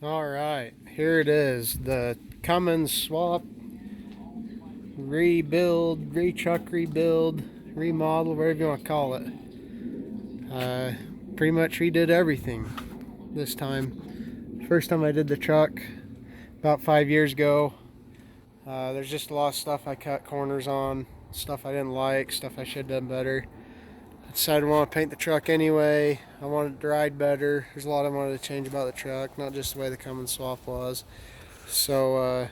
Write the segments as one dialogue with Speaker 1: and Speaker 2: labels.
Speaker 1: All right, here it is, the Cummins swap, rebuild, re-chuck, rebuild, remodel, whatever you want to call it. Uh, Pretty much redid everything this time. First time I did the truck about 5 years ago. There's just a lot of stuff I cut corners on, stuff I didn't like, stuff I should have done better. I decided I want to paint the truck anyway. I wanted it to ride better. There's a lot I wanted to change about the truck, not just the way the Cummins swap was. So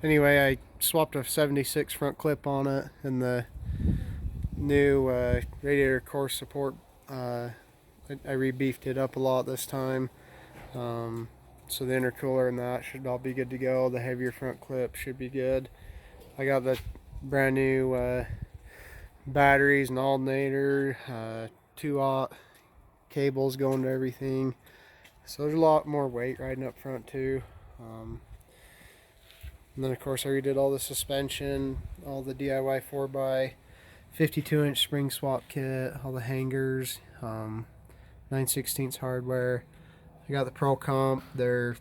Speaker 1: anyway, I swapped a 76 front clip on it and the new radiator core support. I rebeefed it up a lot this time. So the intercooler and that should all be good to go. The heavier front clip should be good. I got the brand new batteries and alternator, 2-aught cables going to everything. So there's a lot more weight riding up front too. And then of course I redid all the suspension, all the DIY 4x 52-inch spring swap kit, all the hangers, 9/16 hardware. I got the Pro Comp, their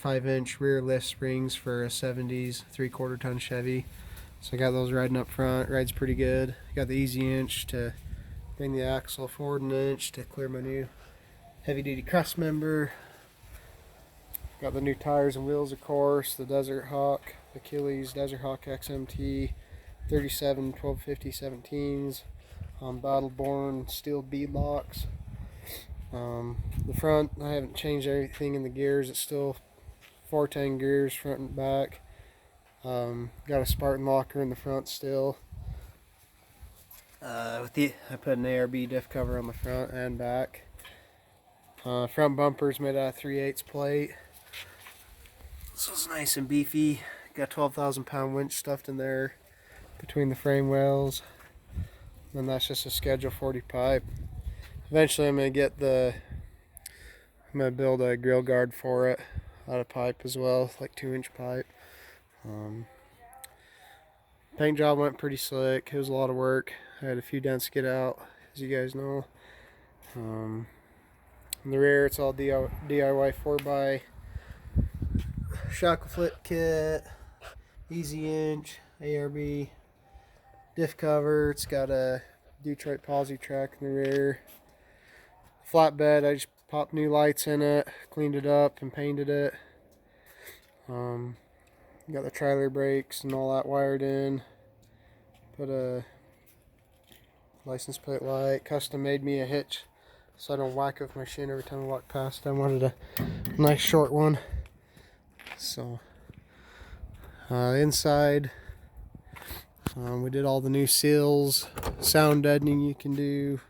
Speaker 1: 5-inch rear lift springs for a 70s 3/4 ton Chevy. So I got those riding up front. Rides pretty good. I got the Easy Inch to bring the axle forward an inch to clear my new heavy duty cross member. Got the new tires and wheels, of course, the Desert Hawk, Achilles Desert Hawk XMT 37 1250 17s, Battleborn steel bead locks. The front, I haven't changed everything in the gears. It's still 410 gears front and back. Got a Spartan locker in the front still. I put an ARB diff cover on the front and back. Front bumper's made out of 3/8 plate. So it's nice and beefy. Got 12,000 pound winch stuffed in there between the frame rails. And that's just a Schedule 40 pipe. Eventually I'm going to build a grill guard for it out of pipe as well, like 2-inch pipe. Paint job went pretty slick. It was a lot of work. I had a few dents to get out, as you guys know. In the rear, it's all DIY 4x shackle flip kit, Easy Inch, ARB, diff cover. It's got a Detroit Posi track in the rear. Flatbed, I just popped new lights in it, cleaned it up and painted it. Got the trailer brakes and all that wired in. Put a license plate light. Custom made me a hitch so I don't whack with my shin every time I walk past. I wanted a nice short one. So inside, we did all the new seals, sound deadening you can do,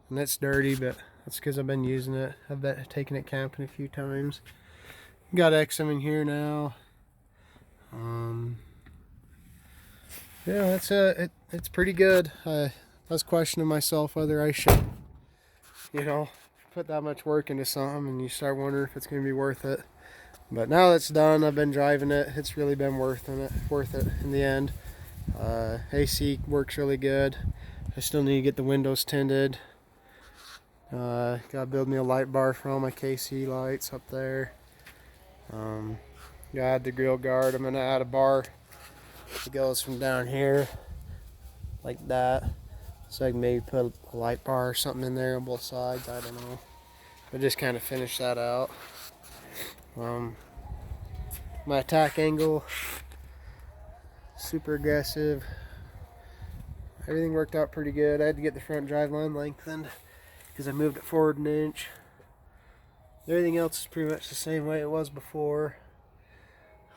Speaker 1: and it's dirty, but that's because I've been using it. I've taken it camping a few times. Got XM in here now. Yeah, that's it's pretty good. I was questioning myself whether I should, put that much work into something, and you start wondering if it's going to be worth it. But now that's done, I've been driving it. It's really been worth it in the end. AC works really good. I still need to get the windows tinted. Gotta build me a light bar for all my KC lights up there. Gotta add the grill guard. I'm gonna add a bar that goes from down here like that, so I can maybe put a light bar or something in there on both sides. I don't know, but just kind of finish that out. My attack angle, super aggressive. Everything worked out pretty good. I had to get the front drive line lengthened because I moved it forward an inch. Everything else is pretty much the same way it was before.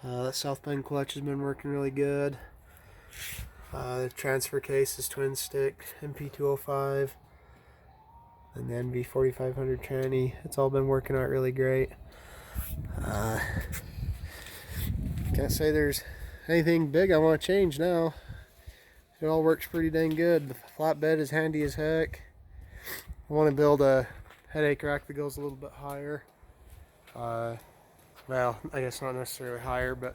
Speaker 1: That South Bend clutch has been working really good. The transfer case is twin stick MP205 and the NB4500 tranny. It's all been working out really great. Can't say there's anything big I want to change now. It all works pretty dang good. The flatbed is handy as heck. I want to build a headache rack that goes a little bit higher. Well, I guess not necessarily higher, but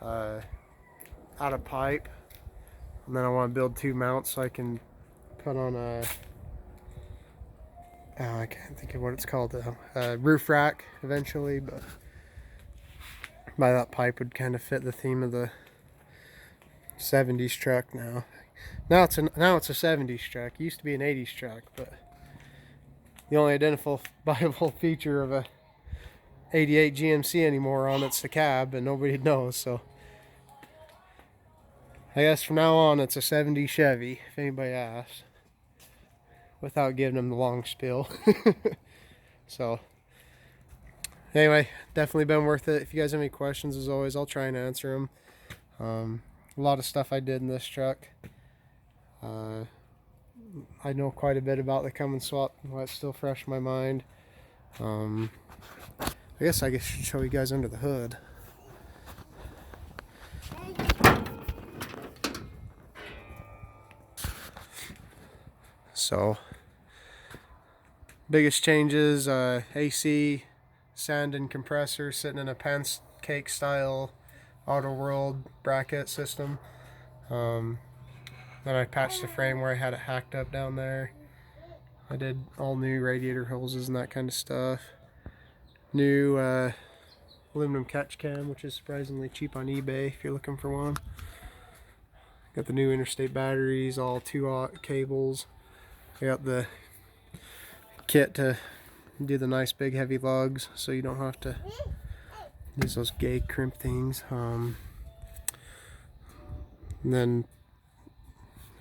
Speaker 1: out of pipe. And then I want to build 2 mounts so I can put on a I can't think of what it's called, roof rack eventually, but by that pipe would kind of fit the theme of the 70s truck now. Now it's a 70s truck. It used to be an 80s truck, but the only identifiable feature of a 88 GMC anymore on it's the cab, and nobody knows. So I guess from now on it's a 70 Chevy, if anybody asks, without giving them the long spiel. So anyway, definitely been worth it. If you guys have any questions, as always, I'll try and answer them. A lot of stuff I did in this truck. I know quite a bit about the Cummins swap, why it's still fresh in my mind. I guess I should show you guys under the hood. So, biggest changes, AC, sand and compressor sitting in a pancake style Auto World bracket system. Then I patched the frame where I had it hacked up down there. I did all new radiator hoses and that kind of stuff. New aluminum catch cam, which is surprisingly cheap on eBay if you're looking for one. Got the new interstate batteries, all 2-aught cables. I got the kit to do the nice big heavy lugs, so you don't have to use those gay crimp things. And then,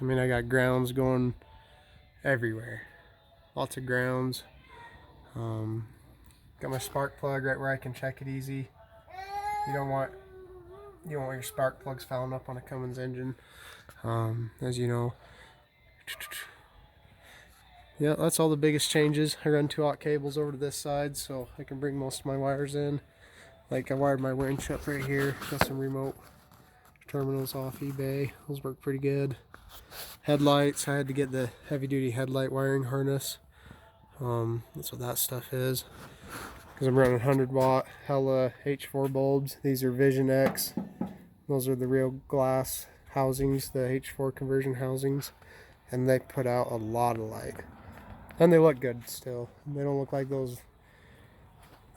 Speaker 1: I mean, I got grounds going everywhere. Lots of grounds. Got my spark plug right where I can check it easy. You don't want your spark plugs fouling up on a Cummins engine, as you know. Yeah, that's all the biggest changes. I run 2-aught cables over to this side so I can bring most of my wires in. Like, I wired my winch up right here. Got some remote terminals off eBay. Those work pretty good. Headlights, I had to get the heavy duty headlight wiring harness. That's what that stuff is. Because I'm running 100-watt Hella H4 bulbs. These are Vision X. Those are the real glass housings, the H4 conversion housings. And they put out a lot of light. And they look good still. They don't look like those,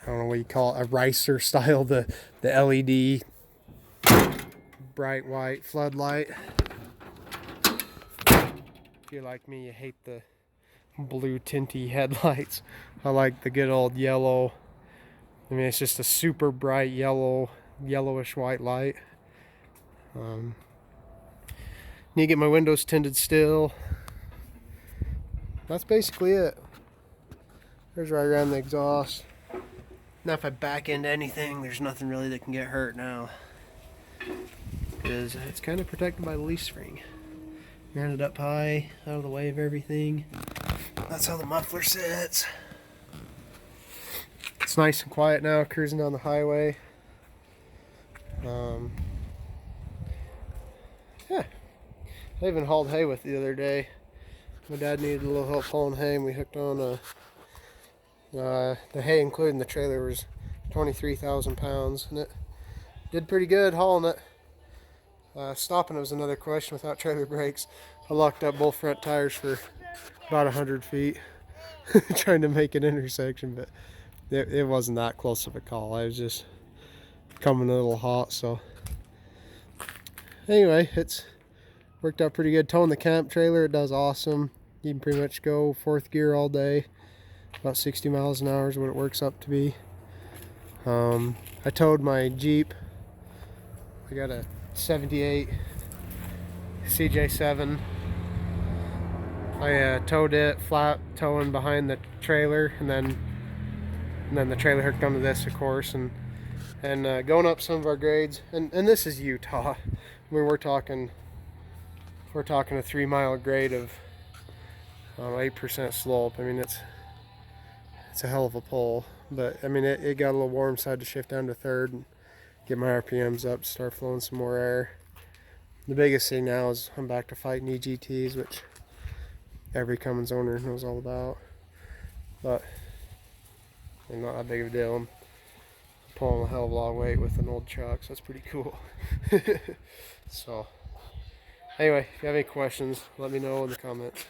Speaker 1: I don't know what you call it, a ricer style, the LED bright white floodlight. If you're like me, you hate the blue tinty headlights. I like the good old yellow. I mean, it's just a super bright yellowish white light. Need to get my windows tinted still. That's basically it. There's where I ran the exhaust. Now if I back into anything, there's nothing really that can get hurt now, because it's kind of protected by the leaf spring. Ran it up high, out of the way of everything. That's how the muffler sits. It's nice and quiet now, cruising down the highway. Yeah, I even hauled hay with the other day. My dad needed a little help hauling hay, and we hooked on the hay, including the trailer, was 23,000 pounds, and it did pretty good hauling it. Stopping it was another question without trailer brakes. I locked up both front tires for about 100 feet trying to make an intersection, but it wasn't that close of a call. I was just coming a little hot. So anyway, it's worked out pretty good. Towing the camp trailer, it does awesome. You can pretty much go 4th gear all day. About 60 miles an hour is what it works up to be. I towed my Jeep. I got a 78 CJ7. I towed it flat, towing behind the trailer, and then the trailer hooked onto this, of course, and going up some of our grades. And this is Utah. I mean, we're talking a 3-mile grade of 8% slope. I mean, it's a hell of a pull, but I mean, it got a little warm, so I had to shift down to 3rd and get my RPMs up, start flowing some more air. The biggest thing now is I'm back to fighting EGTs, which every Cummins owner knows all about, but they're not that big of a deal. I'm pulling a hell of a lot of weight with an old truck, so that's pretty cool. So anyway, if you have any questions, let me know in the comments.